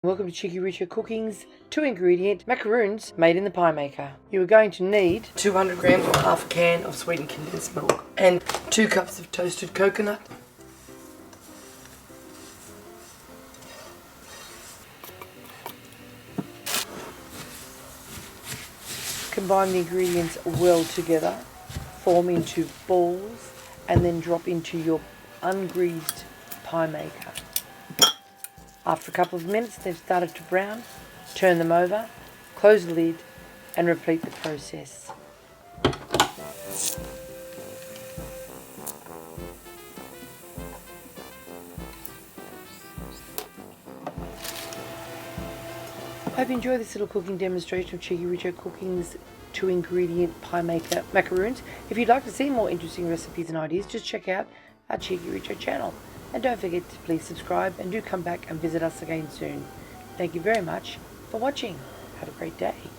Welcome to Cheekyricho Cooking's 2-ingredient macaroons made in the Piemaker. You are going to need 200 grams or half a can of sweetened condensed milk and 2 cups of toasted coconut, combine the ingredients well together, form into balls and then drop into your ungreased Piemaker. After a couple of minutes they've started to brown, turn them over, close the lid and repeat the process. I hope you enjoy this little cooking demonstration of Cheekyricho Cooking's 2-ingredient Piemaker macaroons. If you'd like to see more interesting recipes and ideas, just check out our Cheekyricho channel. And don't forget to please subscribe and do come back and visit us again soon. Thank you very much for watching. Have a great day.